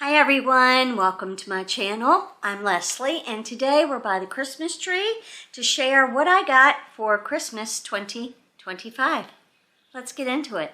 Hi everyone, welcome to my channel. I'm Leslie and today we're by the Christmas tree to share what I got for Christmas 2025. Let's get into it.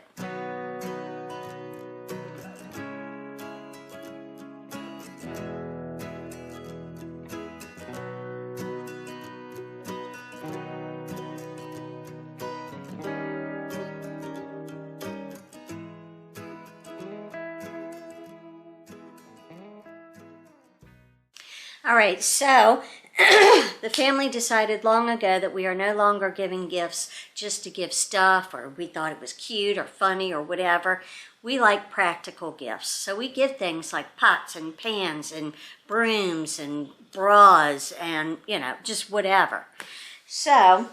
All right, so the family decided long ago that we are no longer giving gifts just to give stuff, or we thought it was cute or funny or whatever. We like practical gifts. So we give things like pots and pans and brooms and bras and, just whatever. So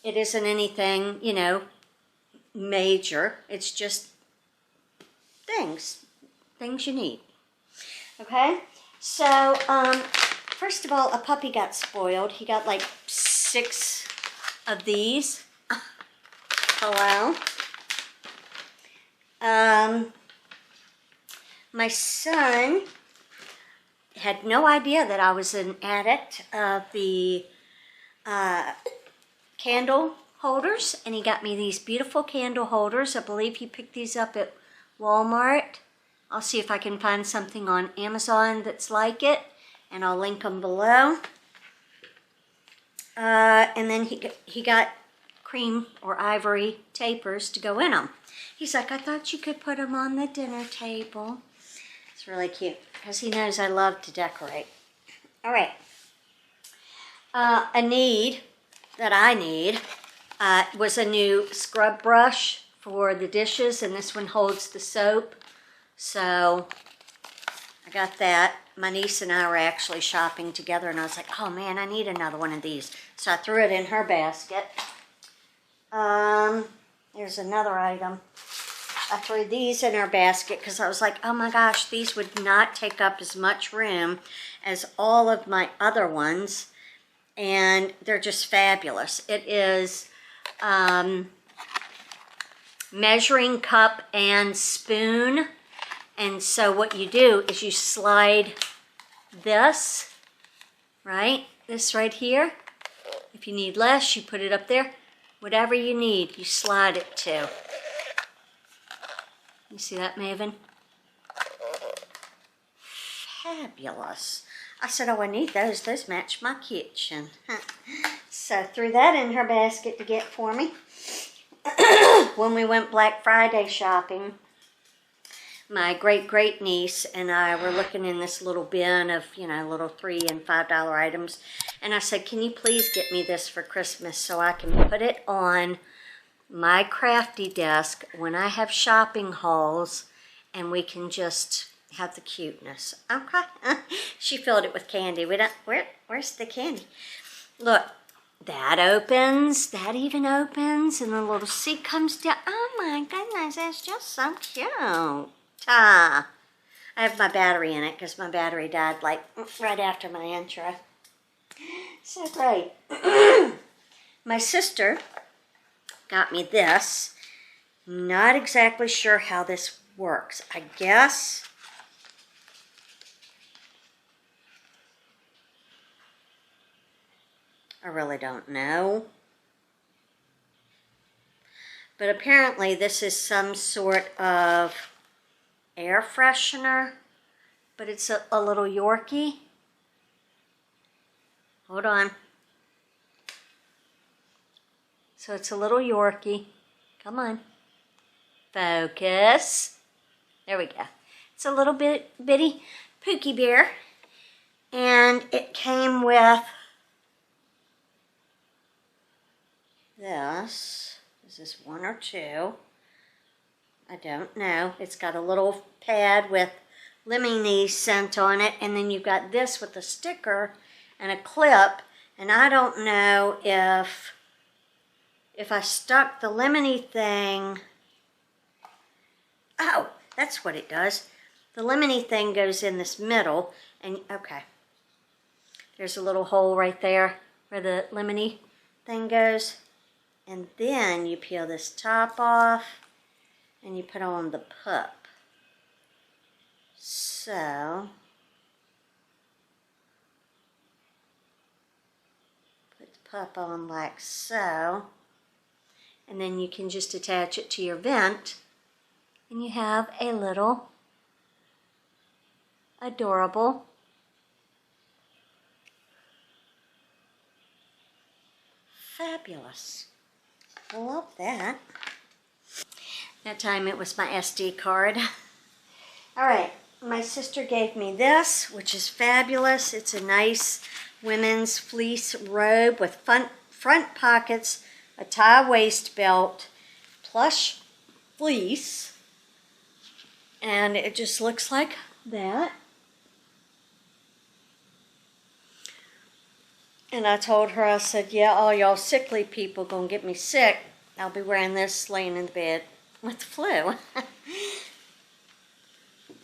it isn't anything, major. It's just things you need. Okay? So, first of all, a puppy got spoiled. He got like 6 of these. Hello. My son had no idea that I was an addict of the candle holders, and he got me these beautiful candle holders. I believe he picked these up at Walmart. I'll see if I can find something on Amazon that's like it, and I'll link them below. And then he got cream or ivory tapers to go in them. He's like, I thought you could put them on the dinner table. It's really cute because he knows I love to decorate. All right. A need that I need was a new scrub brush for the dishes, and this one holds the soap. So I got that. My niece and I were actually shopping together, and I was like, oh man, I need another one of these. So I threw it in her basket. There's another item. I threw these in her basket because I was like, oh my gosh, these would not take up as much room as all of my other ones. And they're just fabulous. It is measuring cup and spoon. And so what you do is you slide this, right? This right here. If you need less, you put it up there. Whatever you need, you slide it to. You see that, Maven? Fabulous. I said, oh, I need those. Those match my kitchen. So threw that in her basket to get for me. When we went Black Friday shopping, my great niece and I were looking in this little bin of, little $3 and $5 items. And I said, can you please get me this for Christmas so I can put it on my crafty desk when I have shopping hauls and we can just have the cuteness. Okay. She filled it with candy. Where's the candy? Look, that opens, that even opens, and the little seat comes down. Oh my goodness, that's just so cute. I have my battery in it because my battery died like right after my intro. So great. My sister got me this. Not exactly sure how this works. I guess I really don't know. But apparently this is some sort of air freshener, but it's a little Yorkie. Hold on. So it's a little Yorkie. Come on. Focus. There we go. It's a little bitty Pookie Bear. And it came with this. Is this 1 or 2? I don't know. It's got a little pad with lemony scent on it, and then you've got this with a sticker and a clip, and I don't know if I stuck the lemony thing. Oh, that's what it does. The lemony thing goes in this middle, and okay. There's a little hole right there where the lemony thing goes. And then you peel this top off and you put on the pup. So So, put the pup on like so. And then you can just attach it to your vent. And you have a little adorable fabulous. Love that. That time it was my SD card. All right, my sister gave me this, which is fabulous. It's a nice women's fleece robe with front pockets, a tie waist belt, plush fleece, and it just looks like that. And I told her, I said, yeah, all y'all sickly people gonna get me sick. I'll be wearing this laying in the bed with the flu.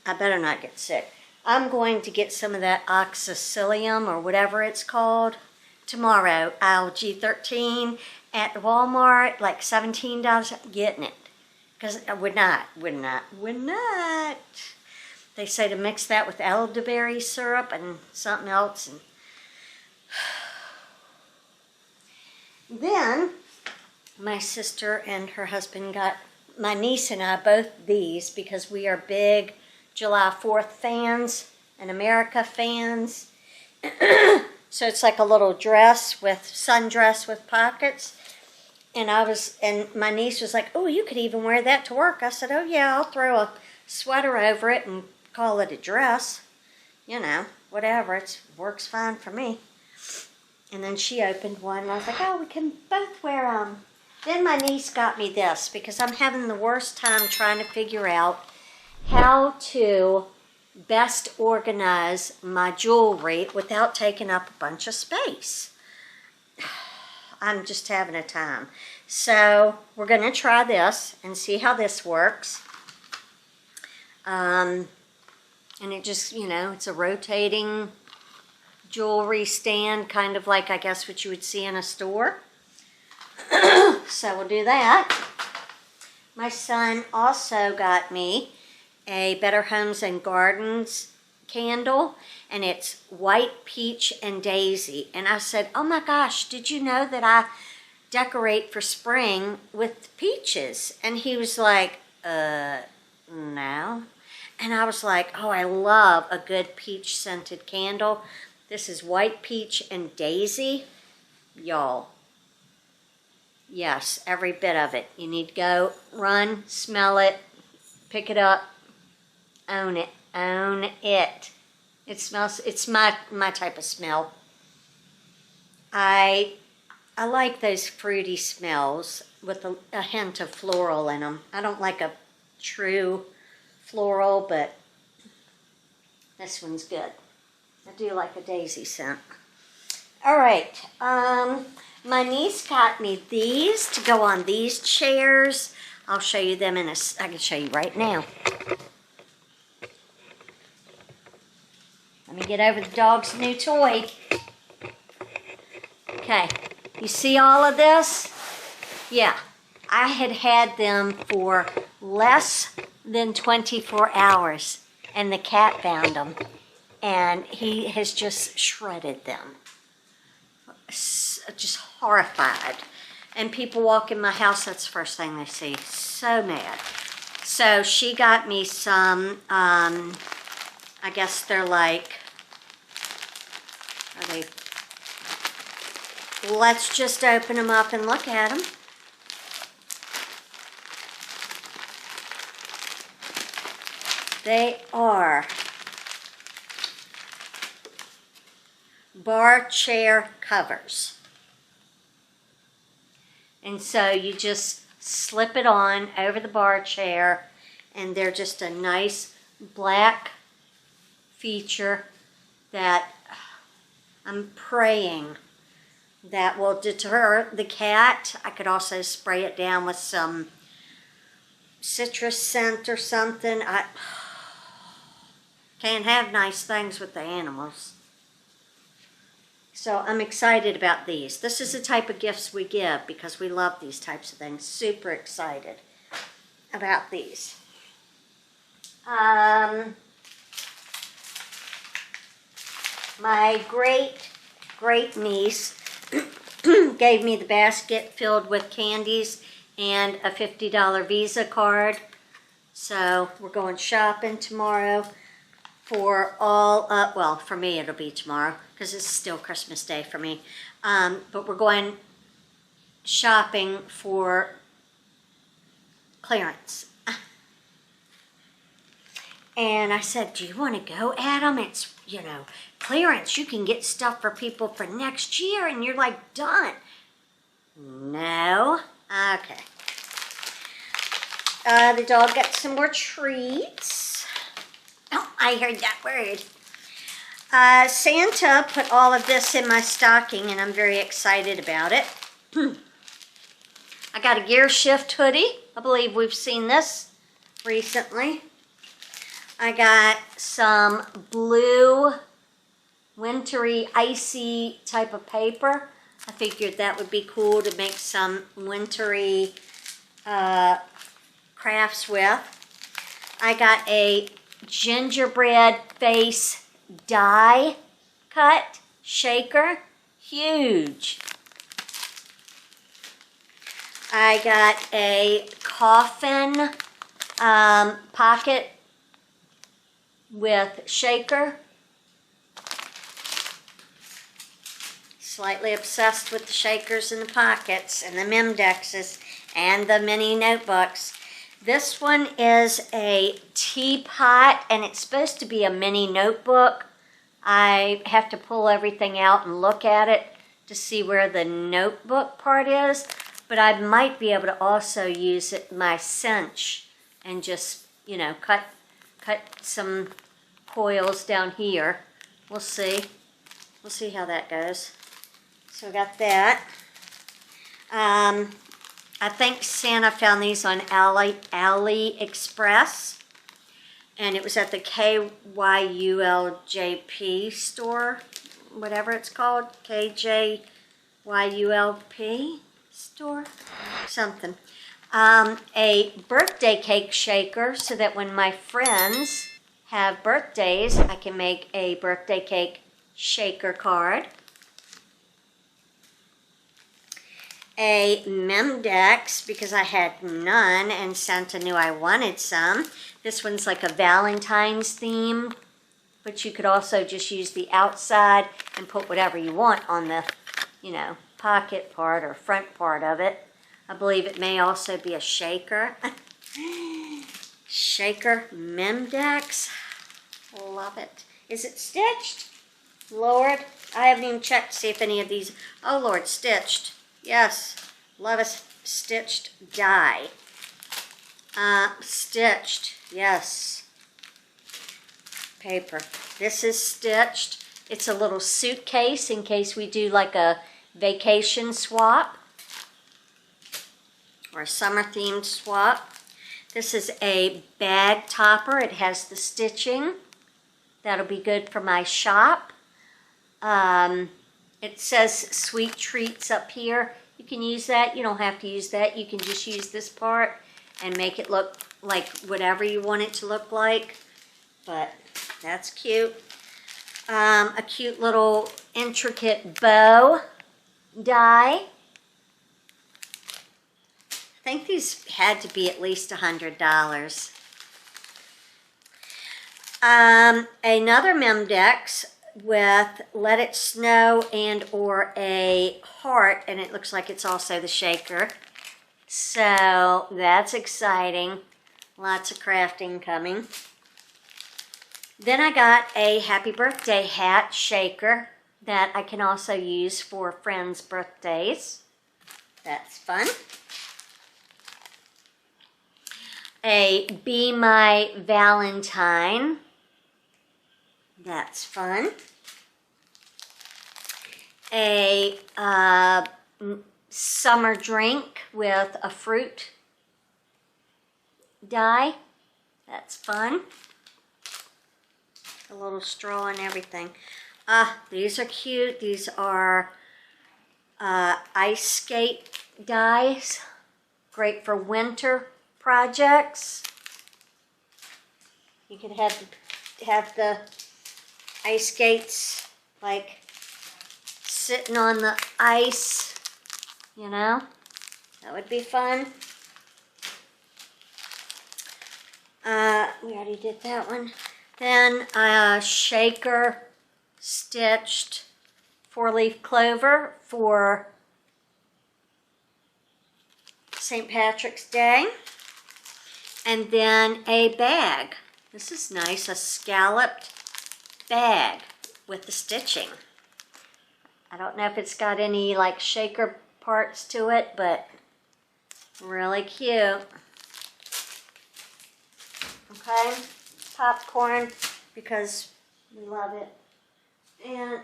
I better not get sick. I'm going to get some of that oxacillium or whatever it's called tomorrow. Algae 13 at Walmart, like $17. I'm getting it. Because I would not. They say to mix that with elderberry syrup and something else. And then my sister and her husband got my niece and I both these because we are big July 4th fans and America fans. So it's like a little dress with sundress with pockets. And my niece was like, oh, you could even wear that to work. I said, oh yeah, I'll throw a sweater over it and call it a dress. You know, whatever, it works fine for me. And then she opened one and I was like, oh, we can both wear them. Then my niece got me this because I'm having the worst time trying to figure out how to best organize my jewelry without taking up a bunch of space. I'm just having a time. So we're going to try this and see how this works. And it just, you know, it's a rotating jewelry stand, kind of like, I guess, what you would see in a store. So we'll do that. My son also got me a Better Homes and Gardens candle, and it's white, peach, and daisy. And I said, oh my gosh, did you know that I decorate for spring with peaches? And he was like, no. And I was like, oh, I love a good peach scented candle. This is white, peach, and daisy. Y'all. Yes, every bit of it. You need to go, run, smell it, pick it up, own it. Own it. It smells, it's my type of smell. I like those fruity smells with a hint of floral in them. I don't like a true floral, but this one's good. I do like a daisy scent. All right, my niece got me these to go on these chairs. I'll show you them I can show you right now. Let me get over the dog's new toy. Okay, you see all of this? Yeah, I had them for less than 24 hours, and the cat found them, and he has just shredded them. Just horrified. And people walk in my house, that's the first thing they see. So mad. So she got me some, I guess they're like, let's just open them up and look at them. They are bar chair covers. And so you just slip it on over the bar chair, and they're just a nice black feature that I'm praying that will deter the cat. I could also spray it down with some citrus scent or something. I can't have nice things with the animals. So I'm excited about these. This is the type of gifts we give because we love these types of things. Super excited about these. My great niece gave me the basket filled with candies and a $50 Visa card. So we're going shopping tomorrow for all, well, for me it'll be tomorrow because it's still Christmas Day for me. But we're going shopping for clearance. And I said, do you want to go, Adam? It's, you know, clearance. You can get stuff for people for next year. And you're like, done. No. Okay. The dog got some more treats. Oh, I heard that word. Santa put all of this in my stocking, and I'm very excited about it. I got a Gear Shift hoodie. I believe we've seen this recently. I got some blue, wintry, icy type of paper. I figured that would be cool to make some wintry crafts with. I got a gingerbread face die cut shaker. Huge. I got a coffin pocket with shaker. Slightly obsessed with the shakers and the pockets and the Memdexes and the mini notebooks. This one is a teapot and it's supposed to be a mini notebook. I have to pull everything out and look at it to see where the notebook part is, but I might be able to also use it my cinch and just, you know, cut some coils down here. We'll see. We'll see how that goes. So I got that. I think Santa found these on AliExpress. And it was at the KYULJP store, whatever it's called, KJYULP store, something. A birthday cake shaker so that when my friends have birthdays, I can make a birthday cake shaker card. A Memdex because I had none and Santa knew I wanted some. This one's like a Valentine's theme, but you could also just use the outside and put whatever you want on the, you know, pocket part or front part of it. I believe it may also be a shaker. Shaker Memdex. Love it. Is it stitched? Lord, I haven't even checked to see if any of these, oh Lord, stitched. Yes, love a stitched die. Stitched, yes. Paper. This is stitched. It's a little suitcase in case we do like a vacation swap or a summer themed swap. This is a bag topper. It has the stitching. That'll be good for my shop. It says sweet treats up here. You can use that. You don't have to use that. You can just use this part and make it look like whatever you want it to look like. But that's cute. A cute little intricate bow die. I think these had to be at least $100. Another Memdex with Let It Snow and or a heart, and it looks like it's also the shaker. So that's exciting. Lots of crafting coming. Then I got a happy birthday hat shaker that I can also use for friends' birthdays. That's fun. A Be My Valentine. That's fun. A summer drink with a fruit die. That's fun. A little straw and everything. These are cute. These are ice skate dies. Great for winter projects. You could have the ice skates like sitting on the ice, you know, that would be fun. We already did that one. Then shaker stitched 4-leaf clover for St. Patrick's Day. And then a bag. This is nice, a scalloped bag with the stitching. I don't know if it's got any like shaker parts to it, but really cute. Okay, popcorn because we love it. And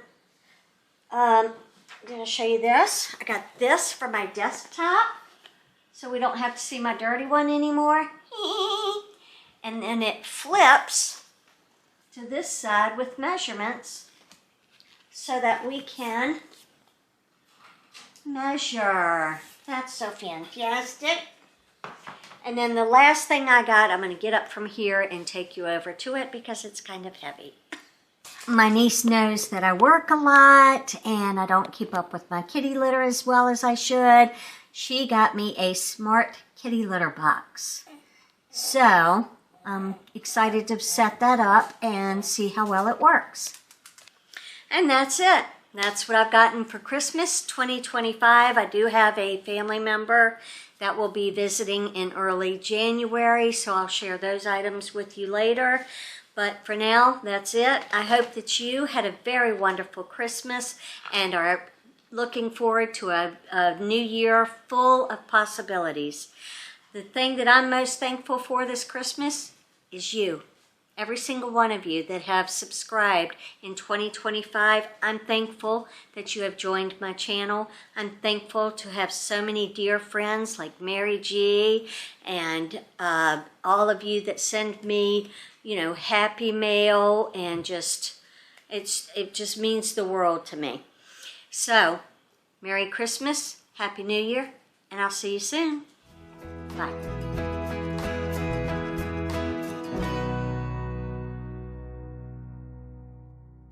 I'm gonna show you this. I got this for my desktop, so we don't have to see my dirty one anymore. And then it flips to this side with measurements so that we can measure. That's so fantastic. And then the last thing I got, I'm going to get up from here and take you over to it because it's kind of heavy. My niece knows that I work a lot and I don't keep up with my kitty litter as well as I should. She got me a smart kitty litter box. So I'm excited to set that up and see how well it works. And that's it. That's what I've gotten for Christmas 2025. I do have a family member that will be visiting in early January, so I'll share those items with you later. But for now, that's it. I hope that you had a very wonderful Christmas and are looking forward to a new year full of possibilities. The thing that I'm most thankful for this Christmas is you. Every single one of you that have subscribed in 2025, I'm thankful that you have joined my channel. I'm thankful to have so many dear friends like Mary G and all of you that send me, you know, happy mail and it just means the world to me. So, Merry Christmas, Happy New Year, and I'll see you soon. Bye.